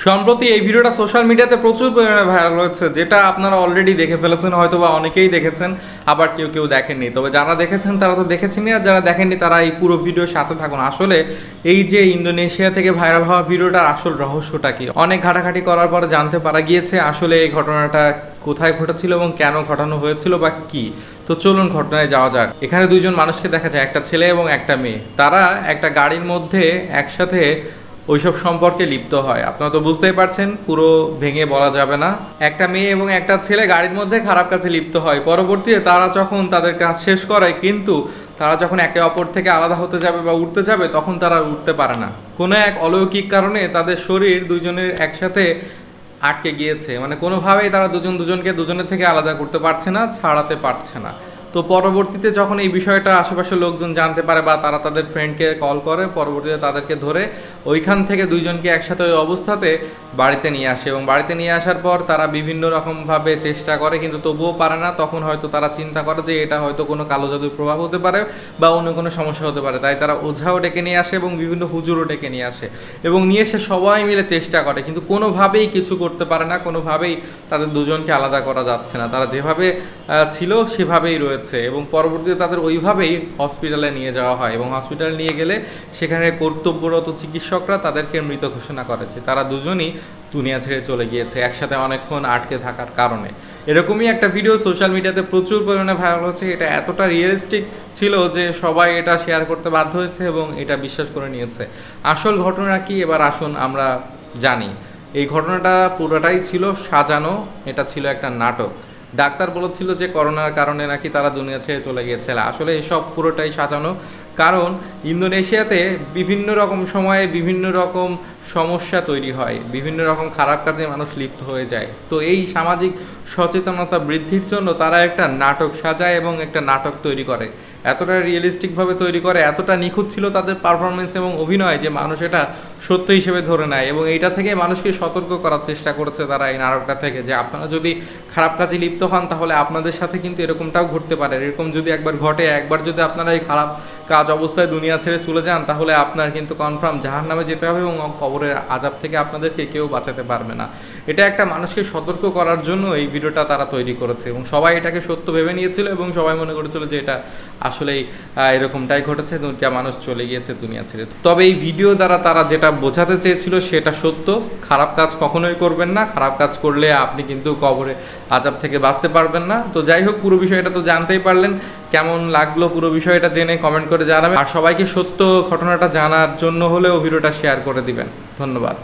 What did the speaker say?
সম্প্রতি এই ভিডিওটা সোশ্যাল মিডিয়াতে প্রচুর পরিমাণে ভাইরাল হয়েছে, যেটা আপনারা অলরেডি দেখে ফেলেছেন, হয়তো বা অনেকেই দেখেছেন, আবার কেউ কেউ দেখেননি। তবে যারা দেখেছেন তারা তো দেখেছেনই, আর যারা দেখেননি তারা এই পুরো ভিডিওর সাথে থাকুন। আসলে এই যে ইন্দোনেশিয়া থেকে ভাইরাল হওয়া ভিডিওটার আসল রহস্যটা কি, অনেক ঘাটাঘাটি করার পরে জানতে পারা গিয়েছে আসলে এই ঘটনাটা কোথায় ঘটেছিল এবং কেন ঘটানো হয়েছিল বা কি। তো চলুন ঘটনায় যাওয়া যাক। এখানে দুইজন মানুষকে দেখা যায়, একটা ছেলে এবং একটা মেয়ে। তারা একটা গাড়ির মধ্যে একসাথে ওইসব সম্পর্কে লিপ্ত হয়। আপনারা তো বুঝতেই পারছেন, পুরো ভেঙে বলা যাবে না। একটা মেয়ে এবং একটা ছেলে গাড়ির মধ্যে খারাপ কাজে লিপ্ত হয়। পরবর্তীতে তারা যখন তাদের কাজ শেষ করে, কিন্তু তারা যখন একে অপর থেকে আলাদা হতে যাবে বা উঠতে যাবে, তখন তারা উঠতে পারে না। কোনো এক অলৌকিক কারণে তাদের শরীর দুজনের একসাথে আটকে গিয়েছে, মানে কোনোভাবেই তারা দুজনকে দুজনের থেকে আলাদা করতে পারছে না, ছাড়াতে পারছে না। তো পরবর্তীতে যখন এই বিষয়টা আশেপাশের লোকজন জানতে পারে বা তারা তাদের ফ্রেন্ডকে কল করে, পরবর্তীতে তাদেরকে ধরে ওইখান থেকে দুইজনকে একসাথে ওই অবস্থাতে বাড়িতে নিয়ে আসে। এবং বাড়িতে নিয়ে আসার পর তারা বিভিন্ন রকমভাবে চেষ্টা করে, কিন্তু তবুও পারে না। তখন হয়তো তারা চিন্তা করে যে এটা হয়তো কোনো কালো জাদুর প্রভাব হতে পারে বা অন্য কোনো সমস্যা হতে পারে। তাই তারা ওঝাও ডেকে নিয়ে আসে এবং বিভিন্ন হুজুরও ডেকে নিয়ে আসে, এবং নিয়ে এসে সবাই মিলে চেষ্টা করে, কিন্তু কোনোভাবেই কিছু করতে পারে না। কোনোভাবেই তাদের দুজনকে আলাদা করা যাচ্ছে না। তারা যেভাবে ছিল সেভাবেই রয়েছে, এবং পরবর্তীতে তাদের ওইভাবেই হসপিটালে নিয়ে যাওয়া হয়। এবং হসপিটালে নিয়ে গেলে সেখানে কর্তব্যরত চিকিৎসকরা তাদেরকে মৃত ঘোষণা করেছে। তারা দুজনই দুনিয়া ছেড়ে চলে গিয়েছে একসাথে অনেকক্ষণ আটকে থাকার কারণে। এরকমই একটা ভিডিও সোশ্যাল মিডিয়াতে প্রচুর পরিমাণে ভাইরাল হচ্ছে। এটা এতটা রিয়েলিস্টিক ছিল যে সবাই এটা শেয়ার করতে বাধ্য হয়েছে এবং এটা বিশ্বাস করে নিয়েছে। আসল ঘটনা কি এবার আসুন আমরা জানি। এই ঘটনাটা পুরোটাই ছিল সাজানো, এটা ছিল একটা নাটক। ডাক্তার বলেছিল যে করোনার কারণে নাকি তারা দুনিয়া ছেড়ে চলে গিয়েছে। আসলে এসব পুরোটাই সাজানো, কারণ ইন্দোনেশিয়াতে বিভিন্ন রকম সময়ে বিভিন্ন রকম সমস্যা তৈরি হয়, বিভিন্ন রকম খারাপ কাজে মানুষ লিপ্ত হয়ে যায়। তো এই সামাজিক সচেতনতা বৃদ্ধির জন্য তারা একটা নাটক সাজায় এবং একটা নাটক তৈরি করে। এতটা রিয়েলিস্টিকভাবে তৈরি করে, এতটা নিখুঁত ছিল তাদের পারফরমেন্স এবং অভিনয় যে মানুষ এটা সত্য হিসেবে ধরে নেয়। এবং এইটা থেকে মানুষকে সতর্ক করার চেষ্টা করেছে তারা এই নাটকটা থেকে, যে আপনারা যদি খারাপ কাজে লিপ্ত হন তাহলে আপনাদের সাথে কিন্তু এরকমটাও ঘটতে পারে। এরকম যদি একবার ঘটে, একবার যদি আপনারা এই খারাপ কাজ অবস্থায় দুনিয়া ছেড়ে চলে যান, তাহলে আপনার কিন্তু কনফার্ম জাহান্নামে যেতে হবে এবং কবরের আযাব থেকে আপনাদেরকে কেউ বাঁচাতে পারবে না। এটা একটা মানুষকে সতর্ক করার জন্য এই ভিডিওটা তারা তৈরি করেছে, এবং সবাই এটাকে সত্য ভেবে নিয়েছিল এবং সবাই মনে করেছিল যে এটা আসলেই এরকমটাই ঘটেছে, দুইটা মানুষ চলে গিয়েছে দুনিয়া ছেড়ে। তবে এই ভিডিও দ্বারা তারা যেটা বোঝাতে চেয়েছিল সেটা সত্য। খারাপ কাজ কখনোই করবেন না, খারাপ কাজ করলে আপনি কিন্তু কবরে আযাব থেকে বাঁচতে পারবেন না। তো যাই হোক, পুরো বিষয়টা তো জানতেই পারলেন। কেমন লাগলো পুরো বিষয়টা জেনে কমেন্ট করে জানাবেন, আর সবাইকে সত্য ঘটনাটা জানার জন্য হলেও ভিডিওটা শেয়ার করে দিবেন। ধন্যবাদ।